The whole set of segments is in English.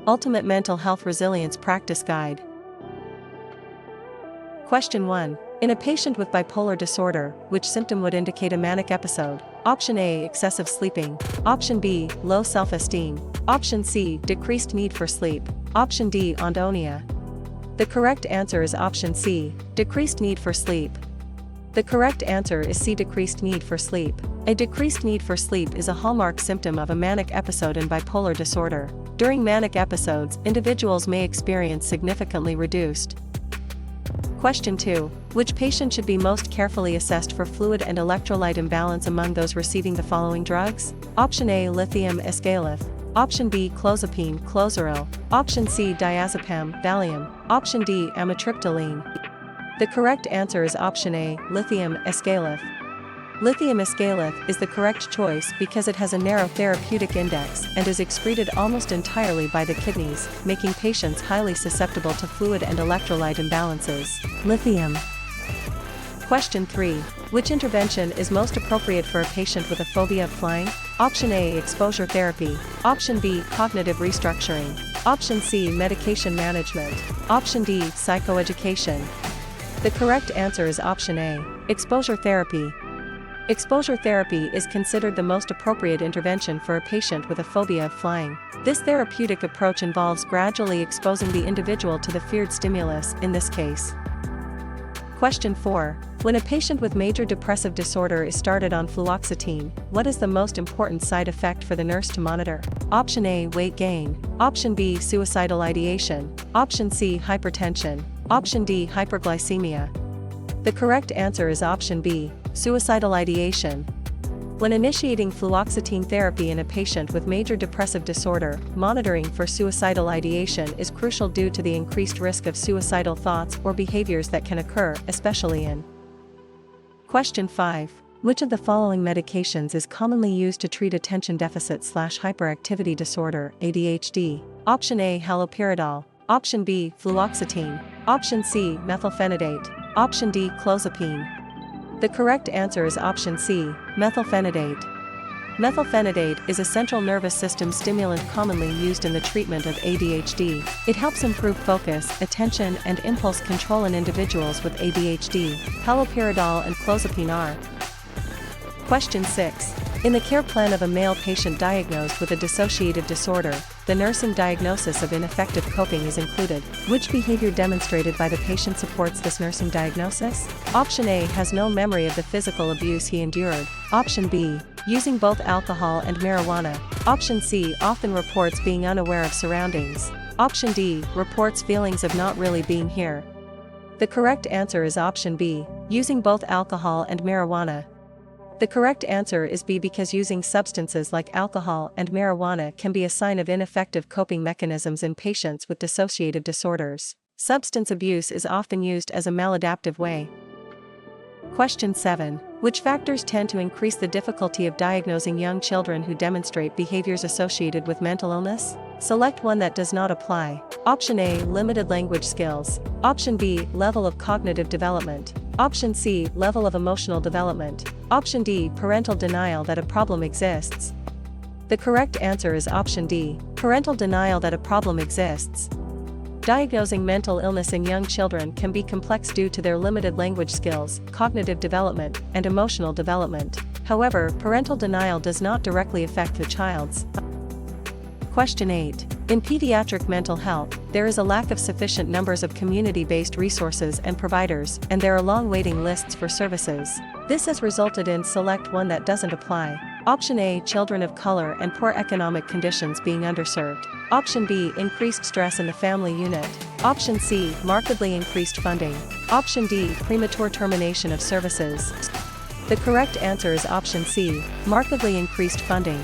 Ultimate Mental Health Resilience Practice Guide. Question 1. In a patient with bipolar disorder, which symptom would indicate a manic episode? Option A, excessive sleeping. Option B, low self-esteem. Option C, decreased need for sleep. Option D, anhedonia. The correct answer is option C, decreased need for sleep. The correct answer is C, decreased need for sleep. A decreased need for sleep is a hallmark symptom of a manic episode in bipolar disorder. During manic episodes, individuals may experience significantly reduced. Question 2. Which patient should be most carefully assessed for fluid and electrolyte imbalance among those receiving the following drugs? Option A, lithium escalate. Option B, clozapine, clozaril. Option C, diazepam, Valium. Option D, amitriptyline. The correct answer is option A, lithium escalate. Lithium escalate is the correct choice because it has a narrow therapeutic index and is excreted almost entirely by the kidneys, making patients highly susceptible to fluid and electrolyte imbalances. Lithium. Question 3. Which intervention is most appropriate for a patient with a phobia of flying? Option A, exposure therapy. Option B, cognitive restructuring. Option C, medication management. Option D, psychoeducation. The correct answer is option A, exposure therapy. Exposure therapy is considered the most appropriate intervention for a patient with a phobia of flying. This therapeutic approach involves gradually exposing the individual to the feared stimulus, in this case. Question 4. When a patient with major depressive disorder is started on fluoxetine, what is the most important side effect for the nurse to monitor? Option A, weight gain. Option B, suicidal ideation. Option C, hypertension. Option D, hyperglycemia. The correct answer is option B, suicidal ideation. When initiating fluoxetine therapy in a patient with major depressive disorder, monitoring for suicidal ideation is crucial due to the increased risk of suicidal thoughts or behaviors that can occur, especially in. Question 5. Which of the following medications is commonly used to treat attention deficit/hyperactivity disorder, ADHD? Option A, haloperidol. Option B, fluoxetine. Option C, methylphenidate. Option D, clozapine. The correct answer is option C, methylphenidate. Methylphenidate is a central nervous system stimulant commonly used in the treatment of ADHD. It helps improve focus, attention, and impulse control in individuals with ADHD. Haloperidol and clozapine are. Question 6. In the care plan of a male patient diagnosed with a dissociative disorder, the nursing diagnosis of ineffective coping is included. Which behavior demonstrated by the patient supports this nursing diagnosis? Option A, has no memory of the physical abuse he endured. Option B, using both alcohol and marijuana. Option C, often reports being unaware of surroundings. Option D, reports feelings of not really being here. The correct answer is option B, using both alcohol and marijuana. The correct answer is B because using substances like alcohol and marijuana can be a sign of ineffective coping mechanisms in patients with dissociative disorders. Substance abuse is often used as a maladaptive way. Question 7. Which factors tend to increase the difficulty of diagnosing young children who demonstrate behaviors associated with mental illness? Select one that does not apply. Option A, limited language skills. Option B, level of cognitive development. Option C, level of emotional development. Option D, parental denial that a problem exists. The correct answer is option D, parental denial that a problem exists. Diagnosing mental illness in young children can be complex due to their limited language skills, cognitive development, and emotional development. However, parental denial does not directly affect the child's. Question 8. In pediatric mental health, there is a lack of sufficient numbers of community-based resources and providers, and there are long waiting lists for services. This has resulted in select one that doesn't apply. Option A, children of color and poor economic conditions being underserved. Option B, increased stress in the family unit. Option C, markedly increased funding. Option D, premature termination of services. The correct answer is option C, markedly increased funding.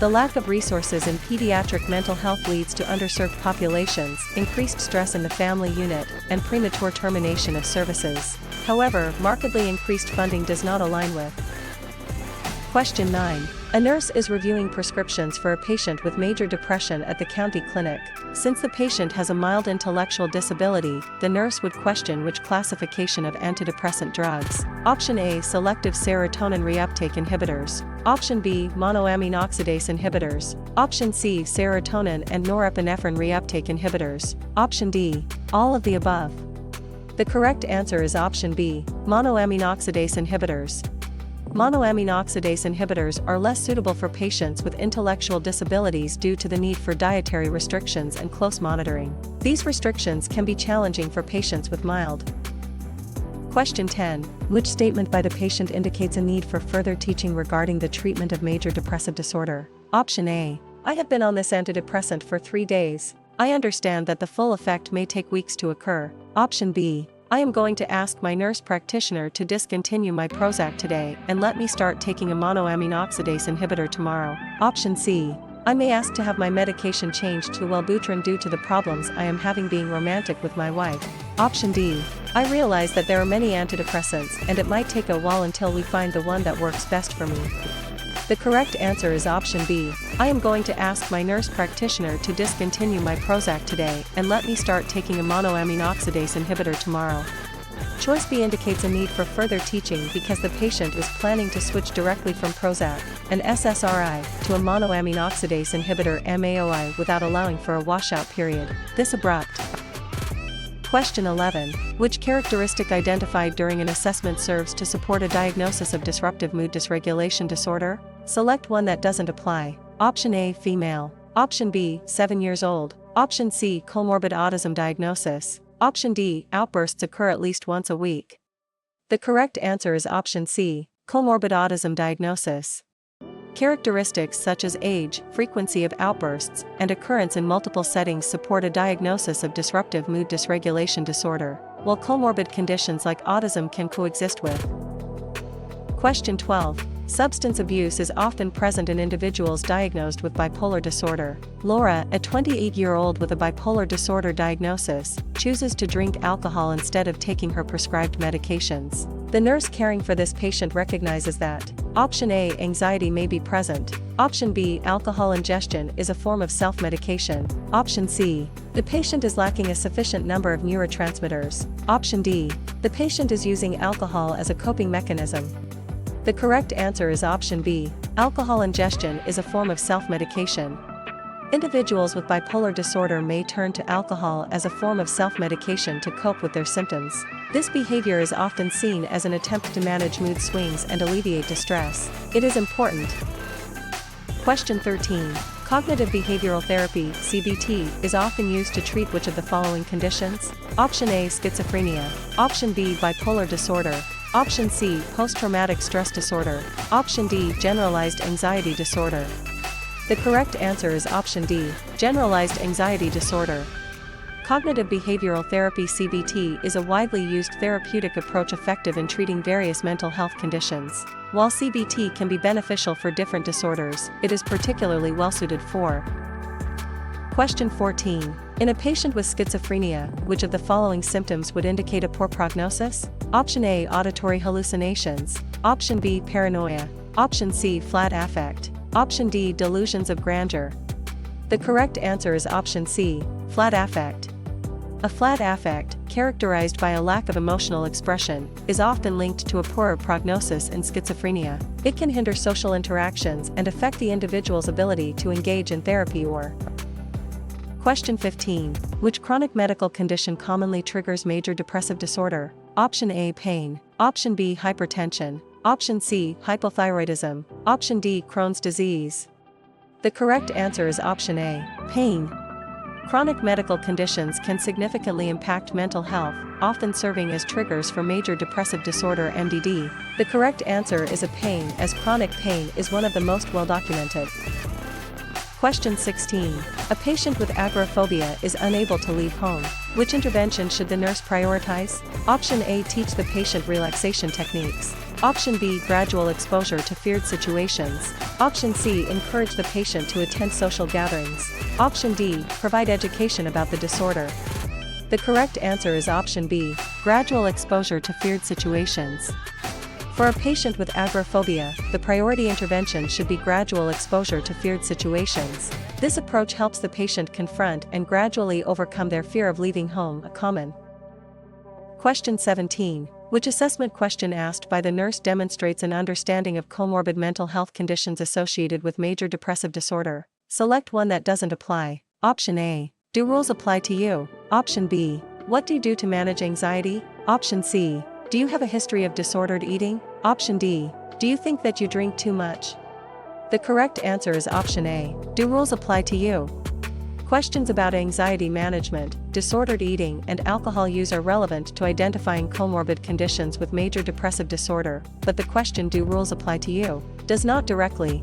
The lack of resources in pediatric mental health leads to underserved populations, increased stress in the family unit, and premature termination of services. However, markedly increased funding does not align with. Question 9. A nurse is reviewing prescriptions for a patient with major depression at the county clinic. Since the patient has a mild intellectual disability, the nurse would question which classification of antidepressant drugs. Option A, selective serotonin reuptake inhibitors. Option B, monoamine oxidase inhibitors. Option C, serotonin and norepinephrine reuptake inhibitors. Option D, all of the above. The correct answer is option B, monoamine oxidase inhibitors. Monoamine oxidase inhibitors are less suitable for patients with intellectual disabilities due to the need for dietary restrictions and close monitoring. These restrictions can be challenging for patients with mild. Question 10. Which statement by the patient indicates a need for further teaching regarding the treatment of major depressive disorder? Option A. I have been on this antidepressant for 3 days. I understand that the full effect may take weeks to occur. Option B. I am going to ask my nurse practitioner to discontinue my Prozac today and let me start taking a monoamine oxidase inhibitor tomorrow. Option C. I may ask to have my medication changed to Wellbutrin due to the problems I am having being romantic with my wife. Option D. I realize that there are many antidepressants and it might take a while until we find the one that works best for me. The correct answer is option B. I am going to ask my nurse practitioner to discontinue my Prozac today and let me start taking a monoamine oxidase inhibitor tomorrow. Choice B indicates a need for further teaching because the patient is planning to switch directly from Prozac, an SSRI, to a monoamine oxidase inhibitor MAOI without allowing for a washout period. This abrupt. Question 11. Which characteristic identified during an assessment serves to support a diagnosis of disruptive mood dysregulation disorder? Select one that doesn't apply. Option A, female. Option B, 7 years old. Option C, comorbid autism diagnosis. Option D, outbursts occur at least once a week. The correct answer is option C, comorbid autism diagnosis. Characteristics such as age, frequency of outbursts, and occurrence in multiple settings support a diagnosis of disruptive mood dysregulation disorder, while comorbid conditions like autism can coexist with. Question 12. Substance abuse is often present in individuals diagnosed with bipolar disorder. Laura, a 28-year-old with a bipolar disorder diagnosis, chooses to drink alcohol instead of taking her prescribed medications. The nurse caring for this patient recognizes that option A, anxiety may be present. Option B, alcohol ingestion is a form of self-medication. Option C, the patient is lacking a sufficient number of neurotransmitters. Option D, the patient is using alcohol as a coping mechanism. The correct answer is option B, alcohol ingestion is a form of self-medication. Individuals with bipolar disorder may turn to alcohol as a form of self-medication to cope with their symptoms. This behavior is often seen as an attempt to manage mood swings and alleviate distress. It is important. Question 13. Cognitive behavioral therapy, CBT, is often used to treat which of the following conditions? Option A, schizophrenia. Option B, bipolar disorder. Option C, post-traumatic stress disorder. Option D, generalized anxiety disorder. The correct answer is option D, generalized anxiety disorder. Cognitive behavioral therapy (CBT) is a widely used therapeutic approach effective in treating various mental health conditions. While CBT can be beneficial for different disorders, it is particularly well-suited for. Question 14. In a patient with schizophrenia, which of the following symptoms would indicate a poor prognosis? Option A, auditory hallucinations. Option B, paranoia. Option C, flat affect. Option D, delusions of grandeur. The correct answer is option C, flat affect. A flat affect, characterized by a lack of emotional expression, is often linked to a poorer prognosis in schizophrenia. It can hinder social interactions and affect the individual's ability to engage in therapy or. Question 15. Which chronic medical condition commonly triggers major depressive disorder? Option A, pain. Option B, hypertension. Option C, hypothyroidism. Option D, Crohn's disease. The correct answer is option A, pain. Chronic medical conditions can significantly impact mental health, often serving as triggers for major depressive disorder (MDD). The correct answer is a pain, as chronic pain is one of the most well-documented. Question 16. A patient with agoraphobia is unable to leave home. Which intervention should the nurse prioritize? Option A, teach the patient relaxation techniques. Option B, gradual exposure to feared situations. Option C, encourage the patient to attend social gatherings. Option D, provide education about the disorder. The correct answer is option B, gradual exposure to feared situations. For a patient with agoraphobia, the priority intervention should be gradual exposure to feared situations. This approach helps the patient confront and gradually overcome their fear of leaving home. A common Question 17. Which assessment question asked by the nurse demonstrates an understanding of comorbid mental health conditions associated with major depressive disorder? Select one that doesn't apply. Option A. Do rules apply to you? Option B. What do you do to manage anxiety? Option C. Do you have a history of disordered eating? Option D. Do you think that you drink too much? The correct answer is option A. Do rules apply to you? Questions about anxiety management, disordered eating, and alcohol use are relevant to identifying comorbid conditions with major depressive disorder, but the question "Do rules apply to you?" does not directly.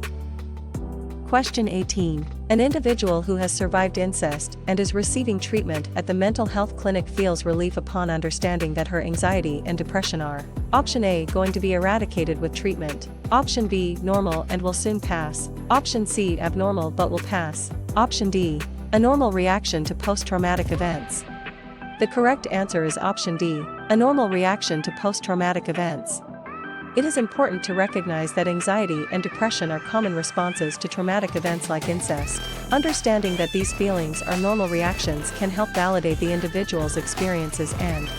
Question 18. An individual who has survived incest and is receiving treatment at the mental health clinic feels relief upon understanding that her anxiety and depression are: Option A. Going to be eradicated with treatment. Option B. Normal and will soon pass. Option C. Abnormal but will pass. Option D. A normal reaction to post-traumatic events. The correct answer is option D. A normal reaction to post-traumatic events. It is important to recognize that anxiety and depression are common responses to traumatic events like incest. Understanding that these feelings are normal reactions can help validate the individual's experiences and.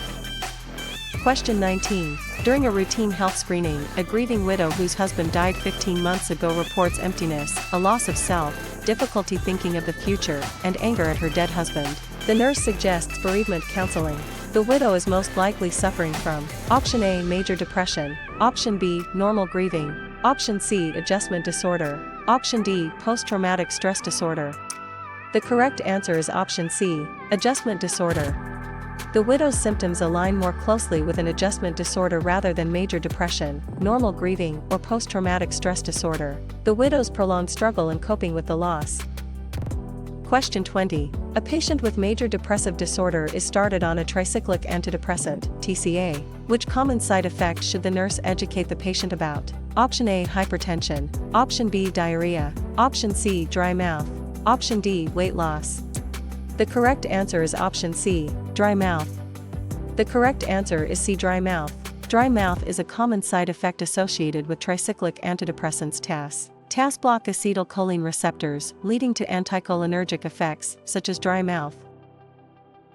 Question 19. During a routine health screening, a grieving widow whose husband died 15 months ago reports emptiness, a loss of self, difficulty thinking of the future, and anger at her dead husband. The nurse suggests bereavement counseling. The widow is most likely suffering from: Option A. Major depression. Option B. Normal grieving. Option C. Adjustment disorder. Option D. Post-traumatic stress disorder. The correct answer is option C. Adjustment disorder. The widow's symptoms align more closely with an adjustment disorder rather than major depression, normal grieving, or post-traumatic stress disorder. The widow's prolonged struggle in coping with the loss. Question 20. A patient with major depressive disorder is started on a tricyclic antidepressant, TCA. Which common side effect should the nurse educate the patient about? Option A. Hypertension. Option B. Diarrhea. Option C. Dry mouth. Option D. Weight loss. The correct answer is option C. Dry mouth. The correct answer is C. Dry mouth. Dry mouth is a common side effect associated with tricyclic antidepressants TAS. TAS block acetylcholine receptors, leading to anticholinergic effects, such as dry mouth.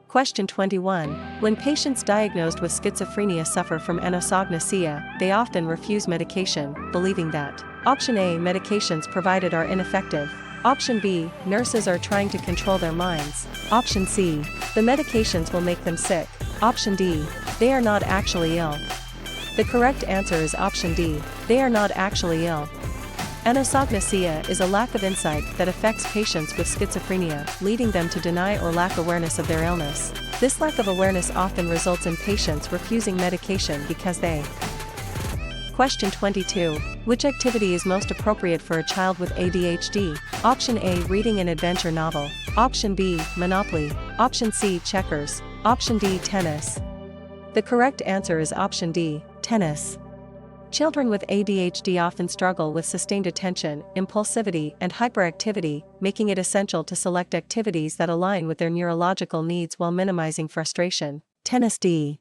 Question 21. When patients diagnosed with schizophrenia suffer from anosognosia, they often refuse medication, believing that: Option A. Medications provided are ineffective. Option B. Nurses are trying to control their minds. Option C. The medications will make them sick. Option D. They are not actually ill. The correct answer is option D. They are not actually ill. Anosognosia is a lack of insight that affects patients with schizophrenia, leading them to deny or lack awareness of their illness. This lack of awareness often results in patients refusing medication because they. Question 22. Which activity is most appropriate for a child with ADHD? Option A. Reading an adventure novel. Option B. Monopoly. Option C. Checkers. Option D. Tennis. The correct answer is option D. Tennis. Children with ADHD often struggle with sustained attention, impulsivity, and hyperactivity, making it essential to select activities that align with their neurological needs while minimizing frustration. Tennis D.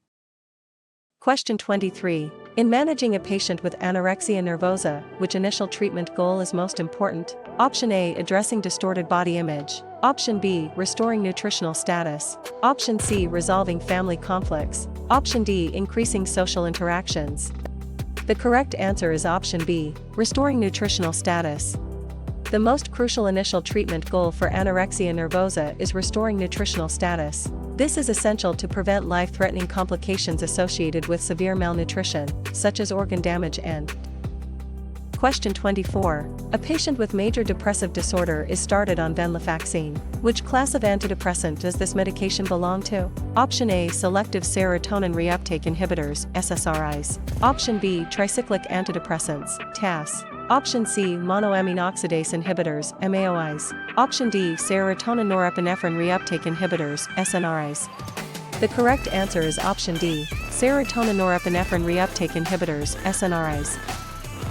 Question 23. In managing a patient with anorexia nervosa, which initial treatment goal is most important? Option A. Addressing distorted body image. Option B. Restoring nutritional status. Option C. Resolving family conflicts. Option D. Increasing social interactions. The correct answer is option B. Restoring nutritional status. The most crucial initial treatment goal for anorexia nervosa is restoring nutritional status. This is essential to prevent life-threatening complications associated with severe malnutrition, such as organ damage and. Question 24. A patient with major depressive disorder is started on venlafaxine. Which class of antidepressant does this medication belong to? Option A. Selective serotonin reuptake inhibitors, SSRIs. Option B. Tricyclic antidepressants, TAS. Option C. Monoamine oxidase inhibitors, MAOIs. Option D. Serotonin norepinephrine reuptake inhibitors, SNRIs. The correct answer is option D. Serotonin norepinephrine reuptake inhibitors, SNRIs.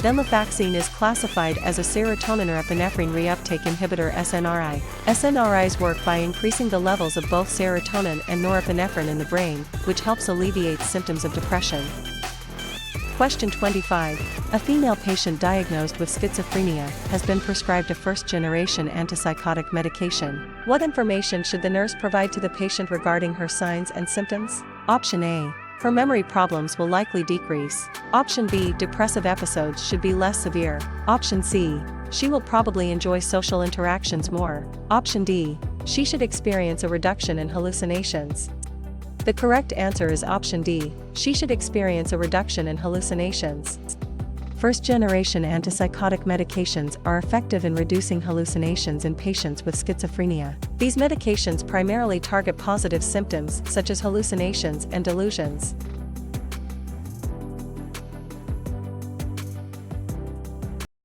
Venlafaxine is classified as a serotonin norepinephrine reuptake inhibitor SNRI. SNRIs work by increasing the levels of both serotonin and norepinephrine in the brain, which helps alleviate symptoms of depression. Question 25. A female patient diagnosed with schizophrenia has been prescribed a first-generation antipsychotic medication. What information should the nurse provide to the patient regarding her signs and symptoms? Option A. Her memory problems will likely decrease. Option B. Depressive episodes should be less severe. Option C. She will probably enjoy social interactions more. Option D. She should experience a reduction in hallucinations. The correct answer is option D. She should experience a reduction in hallucinations. First-generation antipsychotic medications are effective in reducing hallucinations in patients with schizophrenia. These medications primarily target positive symptoms such as hallucinations and delusions.